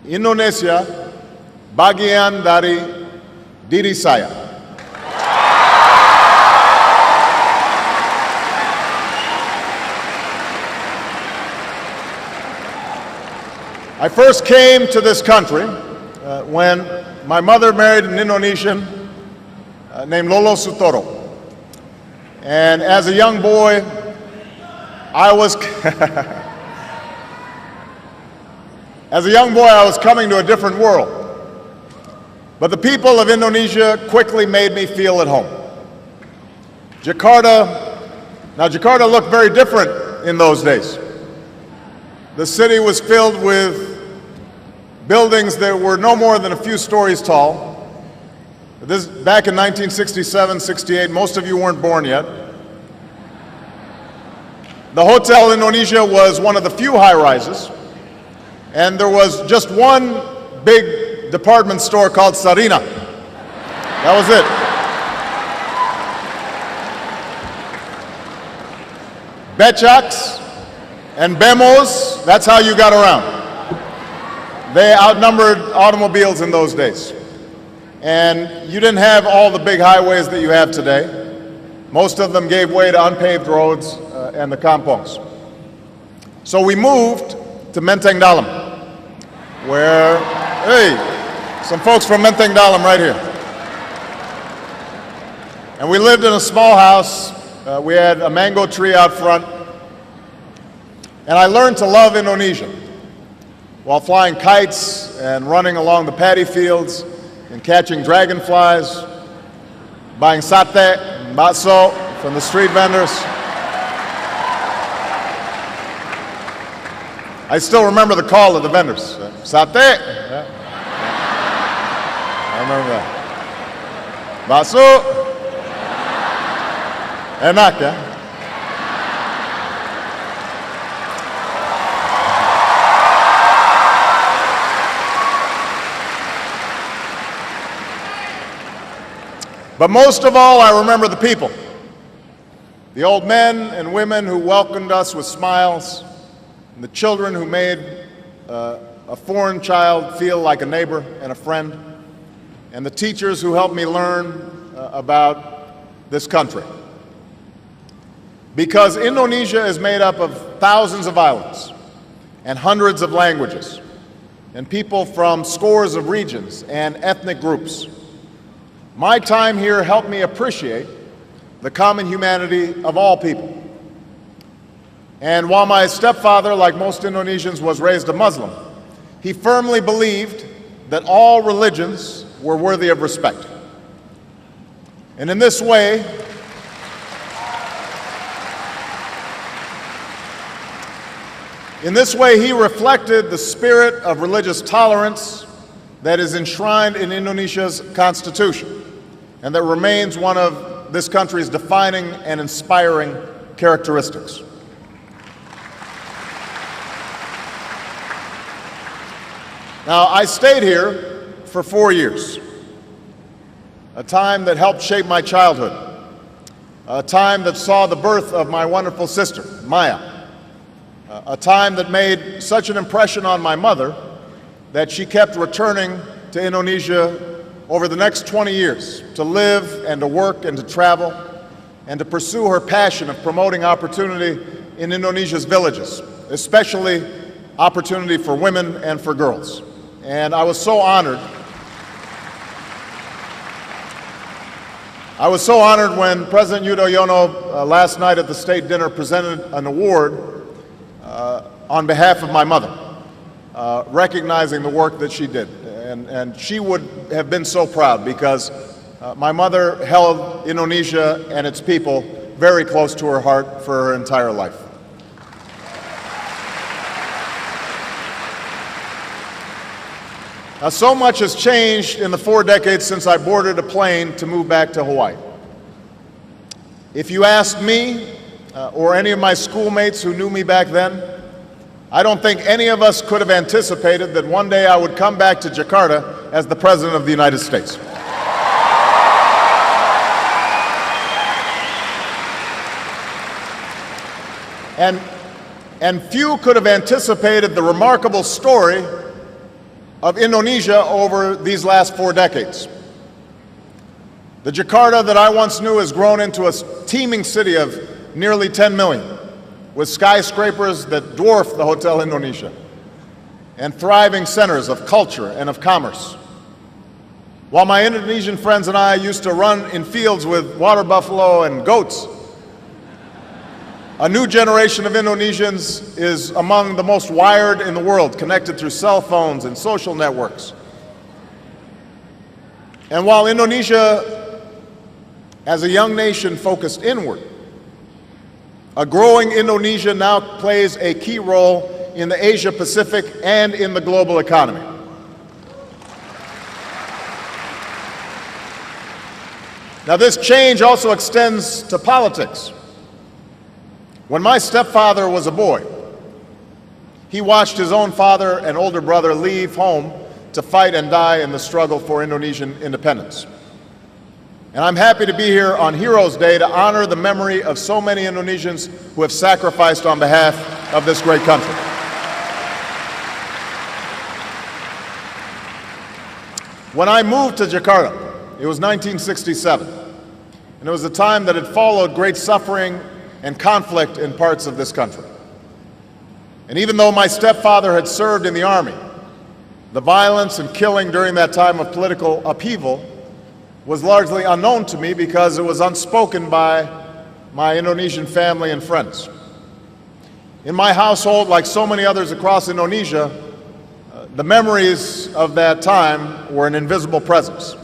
Indonesia bagian dari diri saya. I first came to this country when my mother married an Indonesian named Lolo Sutoro. And as a young boy, I was coming to a different world. But the people of Indonesia quickly made me feel at home. Jakarta looked very different in those days. The city was filled with buildings that were no more than a few stories tall. This back in 1967, 68, most of you weren't born yet. The Hotel Indonesia was one of the few high-rises, and there was just one big department store called Sarina. That was it. Becaks and Bemos, that's how you got around. They outnumbered automobiles in those days. And you didn't have all the big highways that you have today. Most of them gave way to unpaved roads and the kampongs. So we moved to Menteng Dalam, where, hey, some folks from Menteng Dalam right here. And we lived in a small house. We had a mango tree out front. And I learned to love Indonesia while flying kites and running along the paddy fields and catching dragonflies, buying sate and bakso from the street vendors. I still remember the call of the vendors. Sate. Yeah. I remember that. Bakso. Enak, yeah? But most of all, I remember the people. The old men and women who welcomed us with smiles, and the children who made a foreign child feel like a neighbor and a friend, and the teachers who helped me learn about this country. Because Indonesia is made up of thousands of islands and hundreds of languages, and people from scores of regions and ethnic groups. My time here helped me appreciate the common humanity of all people. And while my stepfather, like most Indonesians, was raised a Muslim, he firmly believed that all religions were worthy of respect. And in this way, he reflected the spirit of religious tolerance that is enshrined in Indonesia's constitution, and that remains one of this country's defining and inspiring characteristics. Now, I stayed here for 4 years, a time that helped shape my childhood, a time that saw the birth of my wonderful sister, Maya, a time that made such an impression on my mother that she kept returning to Indonesia over the next 20 years to live and to work and to travel and to pursue her passion of promoting opportunity in Indonesia's villages, especially opportunity for women and for girls. And I was so honored. When President Yudhoyono last night at the state dinner presented an award on behalf of my mother, recognizing the work that she did. And she would have been so proud because my mother held Indonesia and its people very close to her heart for her entire life. Now, so much has changed in the 4 decades since I boarded a plane to move back to Hawaii. If you asked me or any of my schoolmates who knew me back then, I don't think any of us could have anticipated that one day I would come back to Jakarta as the President of the United States. And few could have anticipated the remarkable story of Indonesia over these last 4 decades. The Jakarta that I once knew has grown into a teeming city of nearly 10 million, with skyscrapers that dwarf the Hotel Indonesia, and thriving centers of culture and of commerce. While my Indonesian friends and I used to run in fields with water buffalo and goats, a new generation of Indonesians is among the most wired in the world, connected through cell phones and social networks. And while Indonesia, as a young nation, focused inward, a growing Indonesia now plays a key role in the Asia-Pacific and in the global economy. Now, this change also extends to politics. When my stepfather was a boy, he watched his own father and older brother leave home to fight and die in the struggle for Indonesian independence. And I'm happy to be here on Heroes Day to honor the memory of so many Indonesians who have sacrificed on behalf of this great country. When I moved to Jakarta, it was 1967, and it was a time that had followed great suffering and conflict in parts of this country. And even though my stepfather had served in the army, the violence and killing during that time of political upheaval was largely unknown to me because it was unspoken by my Indonesian family and friends. In my household, like so many others across Indonesia, the memories of that time were an invisible presence.